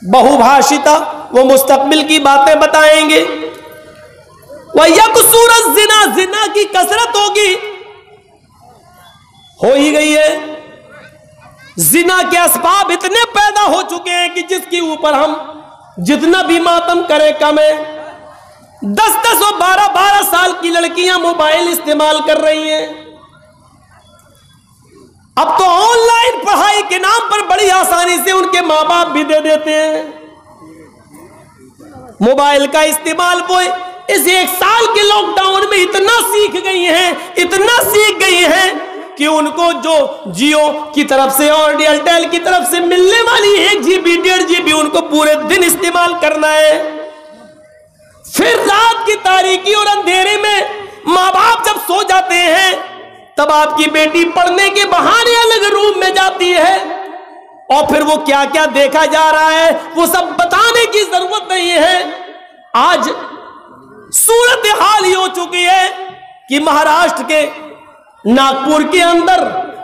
बहुभाषिता, वो मुस्तकबिल की बातें बताएंगे। वयकसूर ज़िना, ज़िना की कसरत होगी, हो ही गई है। ज़िना के असबाब इतने पैदा हो चुके हैं कि जिसके ऊपर हम जितना भी मातम करें कम है। 10-10 और 12-12 साल की लड़कियां मोबाइल इस्तेमाल कर रही हैं। अब तो ऑनलाइन पढ़ाई के नाम पर बड़ी आसानी से उनके माँ बाप भी दे देते हैं मोबाइल का इस्तेमाल। वो इस 1 साल के लॉकडाउन में इतना सीख गई हैं, इतना सीख गई हैं कि उनको जो जियो की तरफ से और एयरटेल की तरफ से मिलने वाली 1 GB 1.5 GB उनको पूरे दिन इस्तेमाल करना है। फिर रात की तारीकी और अंधेरे में माँ बाप जब सो जाते हैं तब आपकी बेटी पढ़ने के बहाने अलग रूम में जाती है और फिर वो क्या क्या देखा जा रहा है वो सब बताने की जरूरत नहीं है। आज सूरत हाल ही हो चुकी है कि महाराष्ट्र के नागपुर के अंदर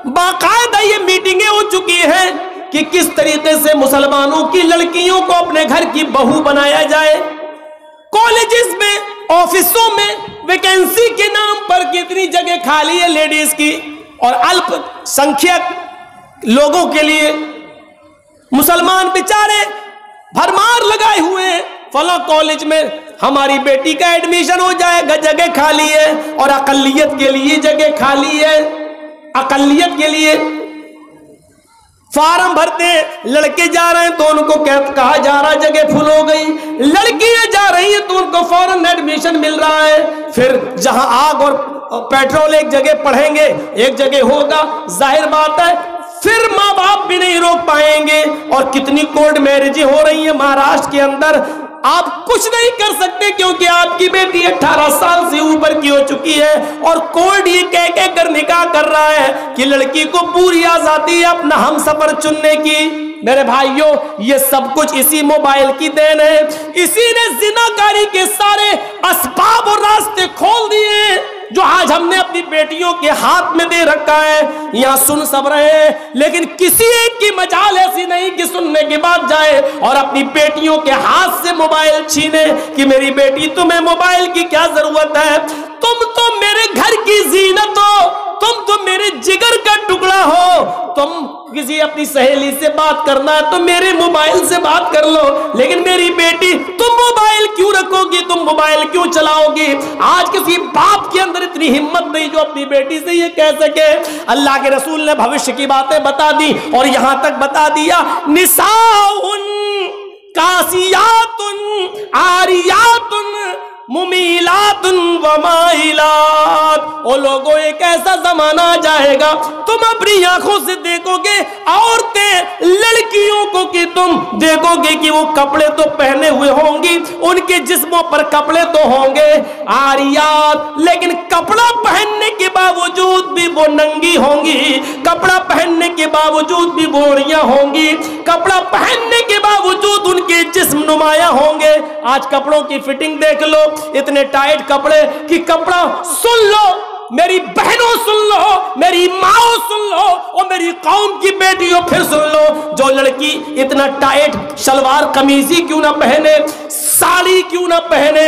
बाकायदा ये मीटिंगें हो चुकी हैं कि किस तरीके से मुसलमानों की लड़कियों को अपने घर की बहू बनाया जाए। कॉलेजेस में, ऑफिसों में वैकेंसी के नाम पर कितनी जगह खाली है लेडीज की, और अल्पसंख्यक लोगों के लिए मुसलमान बेचारे भरमार लगाए हुए हैं। फला कॉलेज में हमारी बेटी का एडमिशन हो जाएगा, जगह खाली है, और अकलियत के लिए जगह खाली है। अकलियत के लिए फार्म भरते हैं, लड़के जा रहे हैं तो उनको कहा जा रहा है जगह फुल हो गई, लड़कियां जा रही हैं तो उनको फौरन एडमिशन मिल रहा है। फिर जहां आग और पेट्रोल एक जगह पढ़ेंगे, एक जगह होगा, जाहिर बात है फिर माँ बाप भी नहीं रोक पाएंगे। और कितनी कोर्ट मैरिजें हो रही हैं महाराष्ट्र के अंदर, आप कुछ नहीं कर सकते क्योंकि आपकी बेटी 18 साल से ऊपर की हो चुकी है और कोर्ट ये कह कर निकाह कर रहा है कि लड़की को पूरी आजादी है अपना हमसफर चुनने की। मेरे भाइयों, ये सब कुछ इसी मोबाइल की देन है। इसी ने जिनाकारी के सारे असबाब और रास्ते खोल दिए जो आज हमने अपनी बेटियों के हाथ में दे रखा है। यहां सुन सब रहे हैं, लेकिन किसी एक की मजाल ऐसी नहीं कि सुनने के बाद जाए और अपनी बेटियों के हाथ से मोबाइल छीने कि मेरी बेटी तुम्हें मोबाइल की क्या जरूरत है, तुम तो मेरे घर की जीनत हो, तुम तो मेरे जिगर का टुकड़ा हो, तुम किसी अपनी सहेली से बात करना है तो मेरे मोबाइल से बात कर लो, लेकिन मेरी बेटी तुम मोबाइल क्यों रखोगी, तुम मोबाइल क्यों चलाओगी। आज किसी बाप के अंदर इतनी हिम्मत नहीं जो अपनी बेटी से ये कह सके। अल्लाह के रसूल ने भविष्य की बातें बता दी और यहां तक बता दिया, निसाउन कासियातुन आरियातुन मुमीलातुन व माइलात। ओ लोगों, एक ऐसा जमाना आ जाएगा तुम अपनी आंखों से देखोगे औरतें लड़कियों को कि तुम देखोगे कि वो कपड़े तो पहने हुए होंगी, उनके जिस्मों पर कपड़े तो होंगे आरियात, लेकिन कपड़ा पहनने के बावजूद भी वो नंगी होंगी, कपड़ा पहनने के बावजूद भी बोरियां होंगी, कपड़ा पहनने के बावजूद उनके जिस्म नुमाया होंगे। आज कपड़ों की फिटिंग देख लो, इतने टाइट कपड़े कि कपड़ा, सुन लो मेरी बहनों, सुन लो मेरी माओ, सुन लो और मेरी कौम की बेटियों फिर सुन लो, जो लड़की इतना टाइट शलवार कमीजी क्यों ना पहने, साड़ी क्यों ना पहने,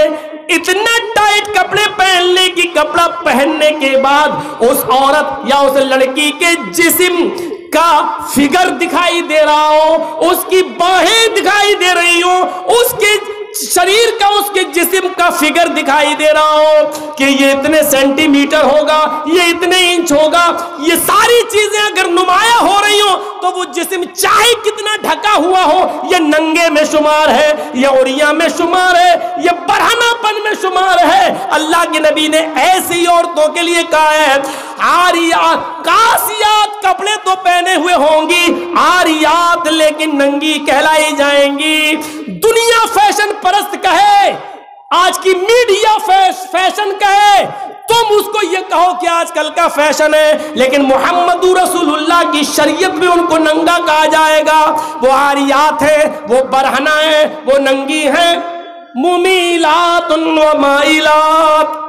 इतना टाइट कपड़े पहन ले कि कपड़ा पहनने के बाद उस औरत या उस लड़की के जिस्म का फिगर दिखाई दे रहा हो, उसकी बाहें दिखाई दे रही हो, उसके शरीर का, उसके जिस्म का फिगर दिखाई दे रहा हो कि ये इतने सेंटीमीटर होगा, ये इतने इंच होगा, ये सारी चीजें अगर नुमाया हो रही हो तो वो जिस्म चाहे कितना ढका हुआ हो, ये नंगे में शुमार है, ये उड़िया में शुमार है, ये बरहनापन में शुमार है। अल्लाह के नबी ने ऐसी औरतों के लिए कहा है, आरियात कासियात, कपड़े तो पहने हुए होंगी, आरियात लेकिन नंगी कहलाई जाएंगी। दुनिया फैशन परस्त कहे, आज की मीडिया फैशन कहे, तुम उसको ये कहो कि आजकल का फैशन है, लेकिन मुहम्मदुर रसूलुल्लाह की शरीयत में उनको नंगा कहा जाएगा। वो आरियात है, वो बरहना है, वो नंगी है। मुमीलातुन व माइलात,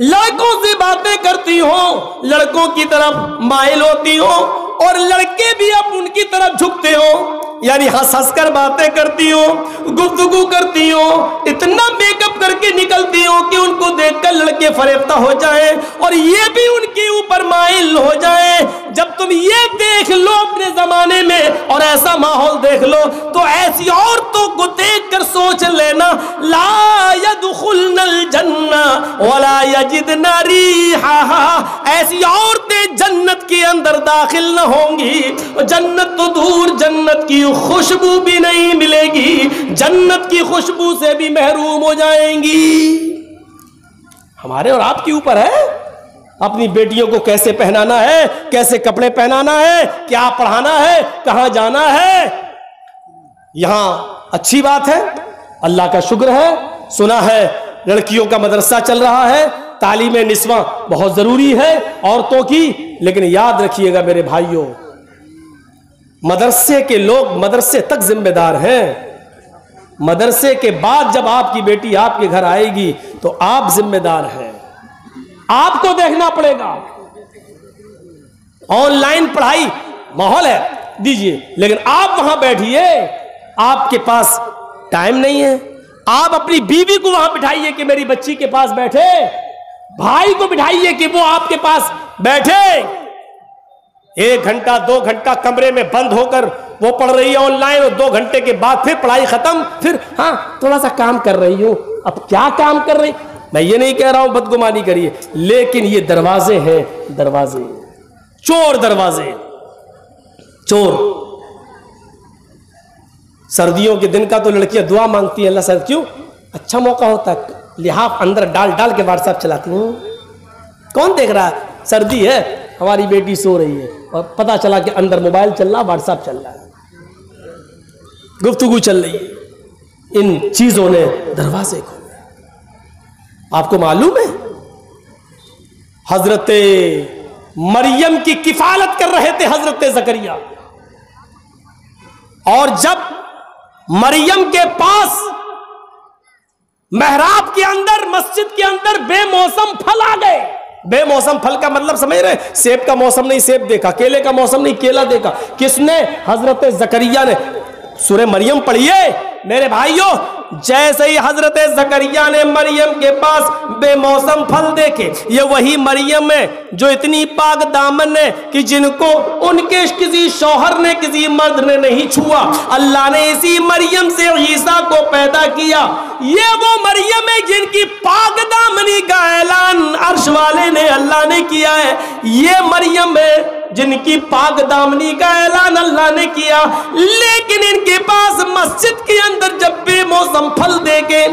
लड़कों से बातें करती हो, लड़कों की तरफ माइल होती हो और लड़के भी अब उनकी तरफ झुकते हो। یعنی ہنس ہنس کر باتیں کرتی ہوں، گفتگو کرتی ہوں، اتنا میک اپ کر کے نکلتی ہوں کہ ان کو دیکھ کر لڑکے فریفتہ ہو جائیں اور یہ بھی ان کے اوپر مائل ہو جائیں۔ جب تم یہ دیکھ لو اپنے زمانے میں اور ایسا ماحول دیکھ لو تو ایسی عورتوں کو دیکھ کر سوچ لینا، لا يدخلن الجنہ ولا یجدن ریحہا، ایسی عورتیں جنت کے اندر داخل نہ ہوں گی، جنت تو دور، جنت کی خوشبو بھی نہیں ملے گی، جنت کی خوشبو سے بھی محروم ہو جائیں گی۔ ہمارے اور آپ کے اوپر ہے اپنی بیٹیوں کو کیسے پہنانا ہے، کیسے کپڑے پہنانا ہے، کیا پڑھانا ہے، کہاں جانا ہے۔ یہاں اچھی بات ہے، اللہ کا شکر ہے، سنا ہے لڑکیوں کا مدرسہ چل رہا ہے، تعلیم نسواں بہت ضروری ہے عورتوں کی، لیکن یاد رکھیے گا میرے بھائیوں، مدرسے کے لوگ مدرسے تک ذمہ دار ہیں، مدرسے کے بعد جب آپ کی بیٹی آپ کے گھر آئے گی تو آپ ذمہ دار ہیں، آپ کو دیکھنا پڑے گا۔ آن لائن پڑھائی ماحول ہے دیجئے، لیکن آپ وہاں بیٹھیے، آپ کے پاس ٹائم نہیں ہے، آپ اپنی بیوی کو وہاں بٹھائیے کہ میری بچی کے پاس بیٹھے، بھائی کو بٹھائیے کہ وہ آپ کے پاس بیٹھے، 1 گھنٹہ 2 گھنٹہ کمرے میں بند ہو کر وہ پڑھ رہی ہے آن لائن اور 2 گھنٹے کے بعد پھر پڑھائی ختم، پھر ہاں تھوڑا سا کام کر رہی ہوں۔ اب کیا کام کر رہی؟ میں یہ نہیں کہہ رہا ہوں بدگمانی کریے، لیکن یہ دروازے ہیں، دروازے، چور دروازے، چور۔ سردیوں کے دن کا تو لڑکیاں دعا مانگتی ہیں، اللہ سر کیوں؟ اچھا موقع ہوتا ہے، لحاف اندر ڈال ڈال کے واٹس ایپ چلاتی ہوں، کون دیکھ رہا ہے؟ سردی ہے، ہماری بیٹی سو رہی ہے اور پتا چلا کہ اندر موبائل چل رہا، واٹس ایپ چل رہا ہے، گفتگو چل رہی ہے۔ ان چیزوں نے دروازے کھولے۔ آپ کو معلوم ہے حضرت مریم کی کفالت کر رہے تھے حضرت زکریا، اور جب مریم کے پاس محراب کے اندر، مسجد کے اندر بے موسم پھل آ گئے، بے موسم پھل کا مطلب سمجھ رہے؟ سیب کا موسم نہیں سیب دیکھا، کیلے کا موسم نہیں کیلا دیکھا، کس نے؟ حضرت زکریا نے۔ سورہ مریم پڑھیے میرے بھائیوں، جیسے ہی حضرت زکریا نے مریم کے پاس بے موسم پھل دیکھے، یہ وہی مریم ہے جو اتنی پاک دامن ہے کہ جن کو ان کے کسی شوہر نے، کسی مرد نے نہیں چھوا، اللہ نے اسی مریم سے عیسیٰ کو پیدا کیا۔ یہ وہ مریم ہے جن کی پاک دامنی کا اعلان عرش والے نے، اللہ نے کیا ہے۔ یہ مریم ہے جن کی پاک دامنی کا اعلان اللہ نے کیا، لیکن ان کے پاس مسجد کے اندر جب بے موسم پھل دیکھے،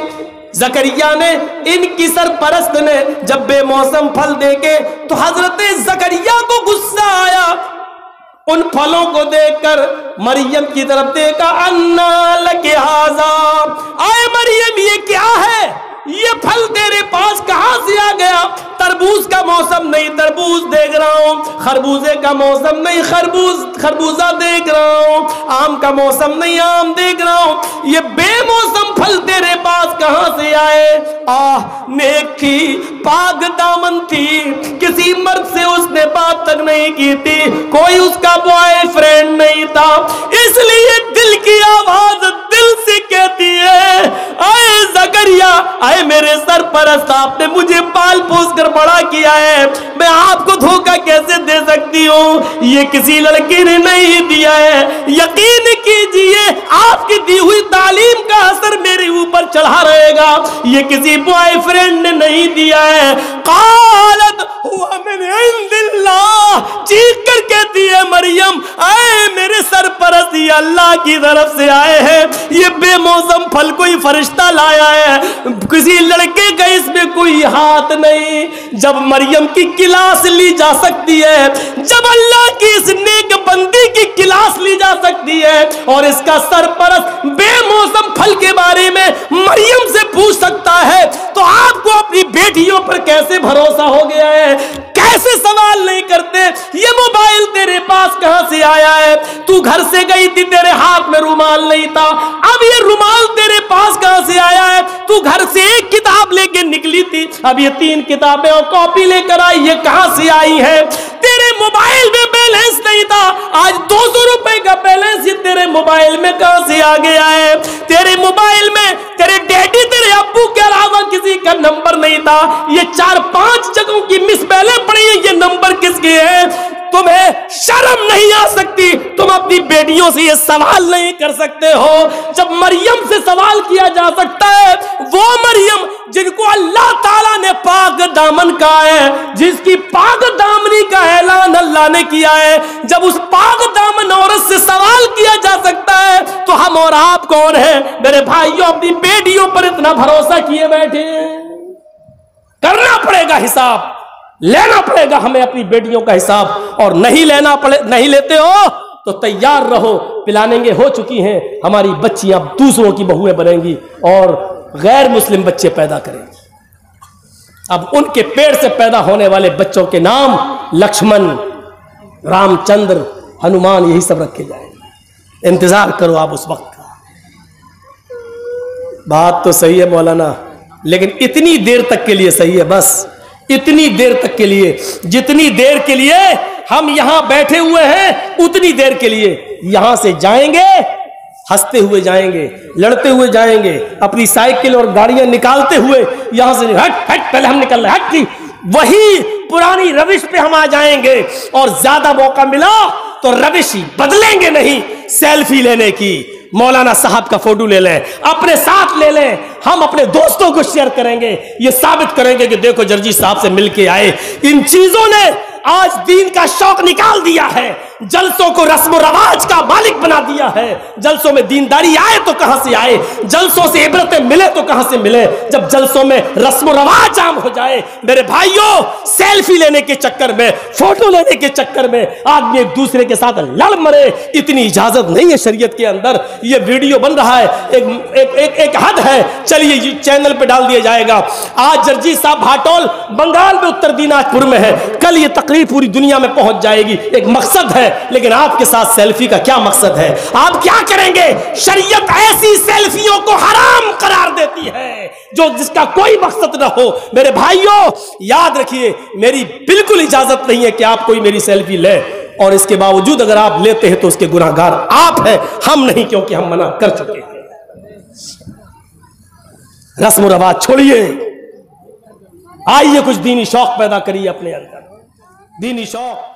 زکریا نے، ان کی سرپرست نے جب بے موسم پھل دیکھے تو حضرت زکریا کو غصہ آیا۔ ان پھلوں کو دیکھ کر مریم کی طرف دیکھا، انا لک ھذا، آئے مریم یہ کیا ہے؟ یہ پھل تیرے پاس کہاں سے آ گیا؟ تربوز کا موسم نہیں تربوز دیکھ رہا ہوں، خربوزے کا موسم نہیں خربوزہ دیکھ رہا ہوں، آم کا موسم نہیں آم دیکھ رہا ہوں، یہ بے موسم پھل تیرے پاس کہاں سے آئے؟ نیک تھی، پاک دامن تھی، کسی مرد سے اس نے بات تک نہیں کی تھی، کوئی اس کا بوائے فرینڈ نہیں تھا، اس لیے دل کی آواز دل سے کہتی ہے، آئے زکریا، آئے میرے سرپرست، آپ نے مجھے پال پوس کر بڑا کیا ہے، میں آپ کو دھوکہ کیسے دے سکتی ہوں؟ یہ کسی لڑکی نے نہیں دیا ہے، یقین کیجئے آپ کی دی ہوئی تعلیم کا اثر میرے اوپر چڑھا رہے گا، یہ کسی بوائے فرینڈ نے نہیں دیا ہے۔ قالت ہوا من عند اللہ، چیخ کر کہتی ہے مریم، اے میرے سرپرست، یہ اللہ کی طرف سے آئے ہیں، یہ بے موسم پھل کوئی فرشتہ لایا ہے، کسی لڑکے کا اس میں کوئی ہاتھ نہیں۔ جب مریم کی کلاس لی جا سکتی ہے، جب اللہ کی اس نیک بندی کی کلاس لی جا سکتی ہے اور اس کا سرپرست بے موسم پھل کے بارے میں مریم سے پوچھ سکتا ہے، تو آپ کو اپنی بیٹیوں پر کیسے بھروسہ ہو گیا ہے؟ کیسے سوال نہیں کرتے یہ موبائل تیرے پاس کہاں سے آیا ہے؟ تو گھر سے گئی تھی، تیرے ہاتھ میں رومال نہیں تھا، اب یہ رومال تیرے پاس کہاں سے آیا ہے؟ تو گھر سے ایک کتاب لے کے نکلی تھی، اب یہ 3 کتابیں اور کاپی لے کر آئی، یہ کہاں سے آئی ہے؟ تیرے موبائل میں بے बैलेंस नहीं था, आज 200 रुपए का बैलेंस ये तेरे मोबाइल में कहां से आ गया है? तेरे मोबाइल में तेरे डैडी तेरे अब्बू के अलावा किसी का नंबर नहीं था, ये 4-5 जगहों की मिस बैलेंस पड़ी है, ये नंबर किसके हैं? तुम्हें शर्म नहीं आ सकती? तुम अपनी बेटियों से ये सवाल नहीं कर सकते हो? जब मरियम से सवाल किया जा सकता है, वो मरियम जिनको अल्लाह ताला ने पाक दामन कहा है, जिसकी पाक दामनी का ऐलान अल्लाह ने किया है, जब उस पाक दामन औरत से सवाल किया जा सकता है, तो हम और आप कौन है? मेरे भाइयों, अपनी बेटियों पर इतना भरोसा किए बैठे हैं। करना पड़ेगा हिसाब, लेना पड़ेगा हमें अपनी बेटियों का हिसाब, और नहीं लेते हो तो तैयार रहो, पिलानेंगे हो चुकी हैं हमारी बच्चियां, दूसरों की बहुएं बनेंगी और गैर मुस्लिम बच्चे पैदा करेंगी। अब उनके पेट से पैदा होने वाले बच्चों के नाम लक्ष्मण, रामचंद्र, हनुमान, यही सब रखे जाएंगे। इंतजार करो आप उस वक्त का। बात तो सही है मौलाना, लेकिन इतनी देर तक के लिए सही है, बस इतनी देर तक के लिए, जितनी देर के लिए हम यहां बैठे हुए हैं, उतनी देर के लिए। यहां से जाएंगे, हंसते हुए जाएंगे, लड़ते हुए जाएंगे, अपनी साइकिल और गाड़ियां निकालते हुए यहां से हट हट, पहले हम निकल रहे, हट, वही पुरानी रविश पे हम आ जाएंगे। और ज्यादा मौका मिला तो रविश बदलेंगे नहीं, सेल्फी लेने की, मौलाना साहब का फोटो ले लें, अपने साथ ले लें, हम अपने दोस्तों को शेयर करेंगे, ये साबित करेंगे कि देखो जर्जी साहब से मिलके आए। इन चीजों ने आज दीन का शौक निकाल दिया है, जलसों को रस्म रवाज का मालिक बना दिया है। जलसों में दीनदारी आए तो कहां से आए, जलसों से इबरतें मिले तो कहां से मिले, जब जलसों में रस्म रवाज आम हो जाए। मेरे भाइयों, सेल्फी लेने के चक्कर में, फोटो लेने के चक्कर में आदमी एक दूसरे के साथ लड़ मरे, इतनी इजाजत नहीं है शरीयत के अंदर। ये वीडियो बन रहा है, एक हद है, चलिए चैनल पे डाल दिया जाएगा। आज जर्जी साहब भाटोल बंगाल में उत्तर दिनाजपुर में है, कल ये तकरीर पूरी दुनिया में पहुंच जाएगी। एक मकसद है, लेकिन आपके साथ सेल्फी का क्या मकसद है? आप क्या करेंगे? शरीयत ऐसी सेल्फियों को हराम करार देती है जो जिसका कोई मकसद ना हो। मेरे भाइयों, याद रखिए, मेरी बिल्कुल इजाजत नहीं है कि आप कोई मेरी सेल्फी ले, और इसके बावजूद अगर आप लेते हैं तो उसके गुनाहगार आप हैं, हम नहीं, क्योंकि हम मना कर चुके हैं। रस्म रवाज छोड़िए, आइए कुछ दीनी शौक पैदा करिए अपने अंदर, दीनी शौक।